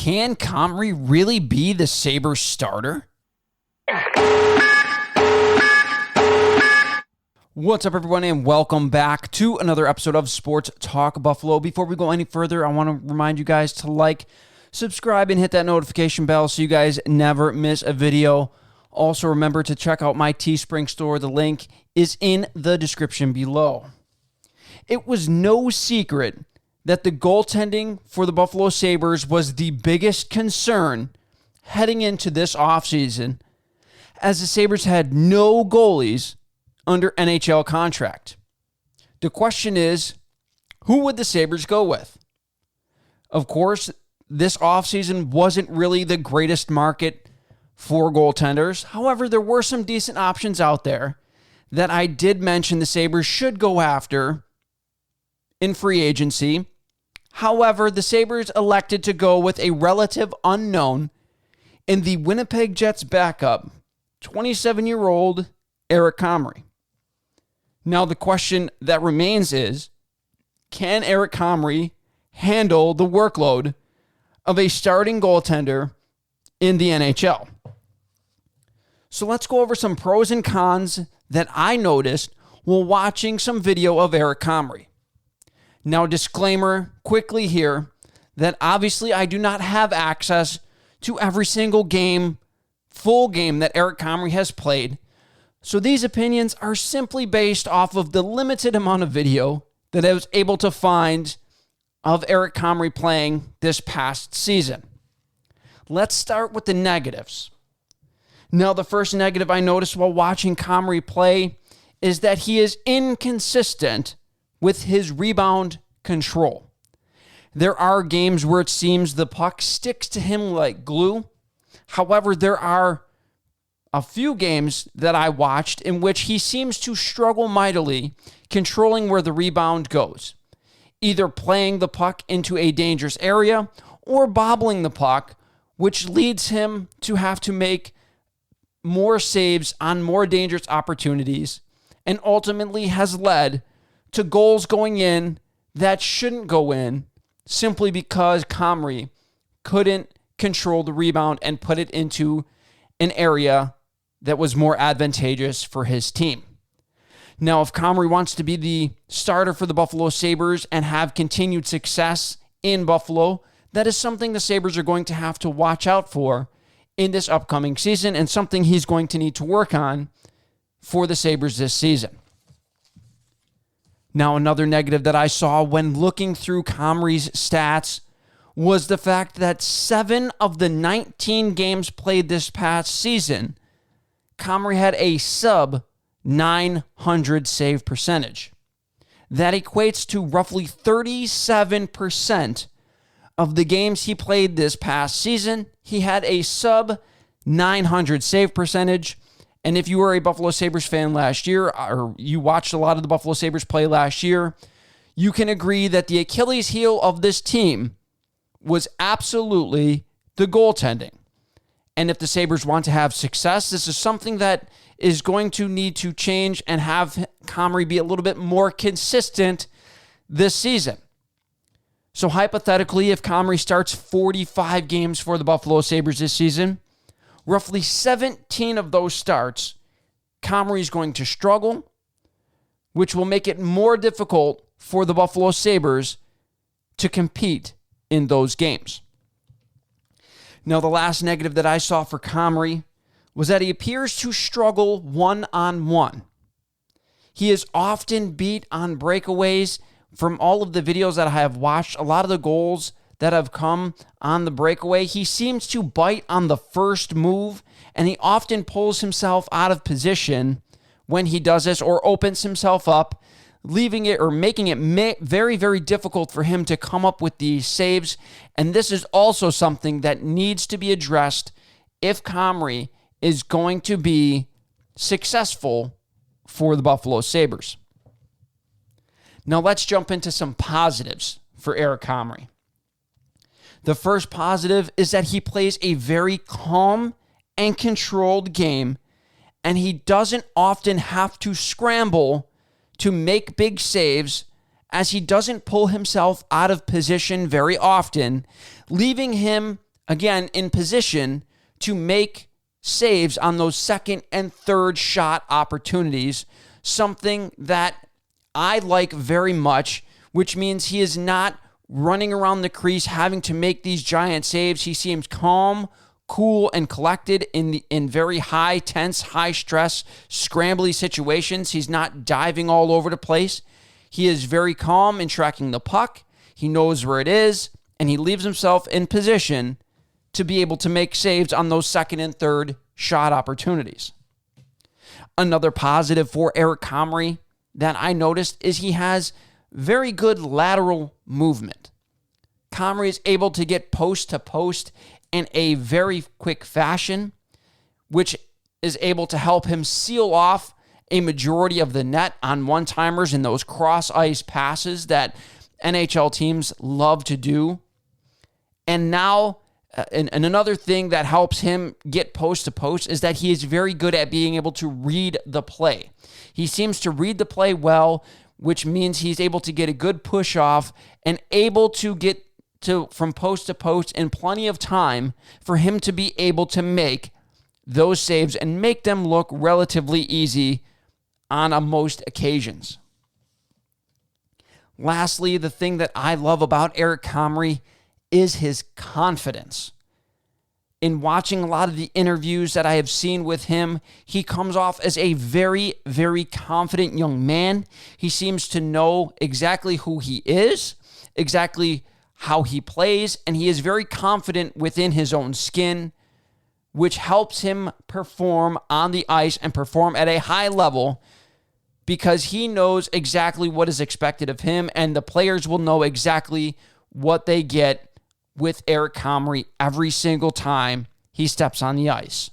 Can Comrie really be the Sabres starter? What's up, everyone, and welcome back to another episode of Sports Talk Buffalo. Before we go any further, I want to remind you guys to like, subscribe, and hit that notification bell so you guys never miss a video. Also, remember to check out my Teespring store. The link is in the description below. It was no secret that the goaltending for the Buffalo Sabres was the biggest concern heading into this offseason, as the Sabres had no goalies under NHL contract. The question is, who would the Sabres go with? Of course, this offseason wasn't really the greatest market for goaltenders. However, there were some decent options out there that I did mention the Sabres should go after in free agency. However, the Sabres elected to go with a relative unknown in the Winnipeg Jets backup, 27-year-old Eric Comrie. Now, the question that remains is, can Eric Comrie handle the workload of a starting goaltender in the NHL? So let's go over some pros and cons that I noticed while watching some video of Eric Comrie. Now, disclaimer quickly here that obviously I do not have access to every single game, full game that Eric Comrie has played. So these opinions are simply based off of the limited amount of video that I was able to find of Eric Comrie playing this past season. Let's start with the negatives. Now, the first negative I noticed while watching Comrie play is that he is inconsistent with his rebound control. There are games where it seems the puck sticks to him like glue. However, there are a few games that I watched in which he seems to struggle mightily controlling where the rebound goes, either playing the puck into a dangerous area or bobbling the puck, which leads him to have to make more saves on more dangerous opportunities and ultimately has led to goals going in that shouldn't go in simply because Comrie couldn't control the rebound and put it into an area that was more advantageous for his team. Now, if Comrie wants to be the starter for the Buffalo Sabres and have continued success in Buffalo, that is something the Sabres are going to have to watch out for in this upcoming season and something he's going to need to work on for the Sabres this season. Now, another negative that I saw when looking through Comrie's stats was the fact that 7 of the 19 games played this past season, Comrie had a sub 900 save percentage. That equates to roughly 37% of the games he played this past season. He had a sub 900 save percentage. And if you were a Buffalo Sabres fan last year, or you watched a lot of the Buffalo Sabres play last year, you can agree that the Achilles heel of this team was absolutely the goaltending. And if the Sabres want to have success, this is something that is going to need to change and have Comrie be a little bit more consistent this season. So hypothetically, if Comrie starts 45 games for the Buffalo Sabres this season, roughly 17 of those starts, Comrie is going to struggle, which will make it more difficult for the Buffalo Sabres to compete in those games. Now, the last negative that I saw for Comrie was that he appears to struggle one-on-one. He is often beat on breakaways. From all of the videos that I have watched, a lot of the goals that have come on the breakaway, he seems to bite on the first move, and he often pulls himself out of position when he does this or opens himself up, leaving it or making it very, very difficult for him to come up with these saves. And this is also something that needs to be addressed if Comrie is going to be successful for the Buffalo Sabres. Now let's jump into some positives for Eric Comrie. The first positive is that he plays a very calm and controlled game, and he doesn't often have to scramble to make big saves, as he doesn't pull himself out of position very often, leaving him again, in position to make saves on those second and third shot opportunities, something that I like very much, which means he is not running around the crease having to make these giant saves. He seems calm, cool, and collected in very high tense, high stress, scrambly situations. He's not diving all over the place. He is very calm in tracking the puck. He knows where it is, and he leaves himself in position to be able to make saves on those second and third shot opportunities. Another positive for Eric Comrie that I noticed is he has very good lateral movement. Comrie is able to get post to post in a very quick fashion, which is able to help him seal off a majority of the net on one-timers and those cross-ice passes that NHL teams love to do. And now, and another thing that helps him get post to post is that he is very good at being able to read the play. He seems to read the play well, which means he's able to get a good push off and able to get to from post to post in plenty of time for him to be able to make those saves and make them look relatively easy on most occasions. Lastly, the thing that I love about Eric Comrie is his confidence. In watching a lot of the interviews that I have seen with him, he comes off as a very, very confident young man. He seems to know exactly who he is, exactly how he plays, and he is very confident within his own skin, which helps him perform on the ice and perform at a high level because he knows exactly what is expected of him, and the players will know exactly what they get with Eric Comrie every single time he steps on the ice.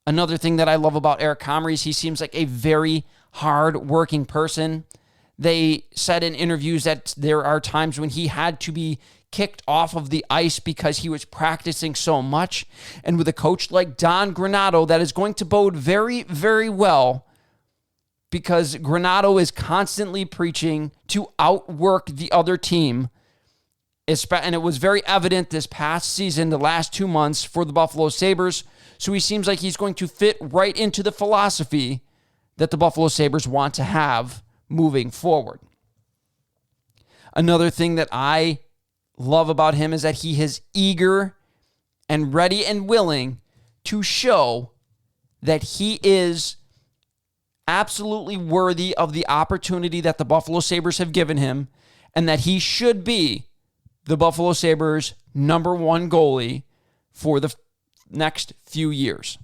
Another thing that I love about Eric Comrie is he seems like a very hard-working person. They said in interviews that there are times when he had to be kicked off of the ice because he was practicing so much. And with a coach like Don Granato, that is going to bode very, very well because Granato is constantly preaching to outwork the other team. And it was very evident this past season, the last 2 months for the Buffalo Sabres. So he seems like he's going to fit right into the philosophy that the Buffalo Sabres want to have moving forward. Another thing that I love about him is that he is eager and ready and willing to show that he is absolutely worthy of the opportunity that the Buffalo Sabres have given him and that he should be the Buffalo Sabres' number one goalie for the next few years.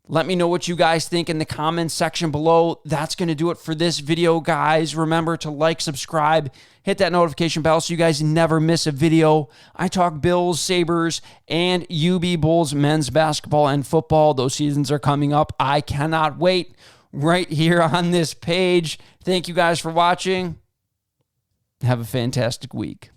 Let me know what you guys think in the comments section below. That's going to do it for this video, guys. Remember to like, subscribe, hit that notification bell so you guys never miss a video. I talk Bills, Sabres, and UB Bulls men's basketball and football. Those seasons are coming up. I cannot wait right here on this page. Thank you guys for watching. Have a fantastic week.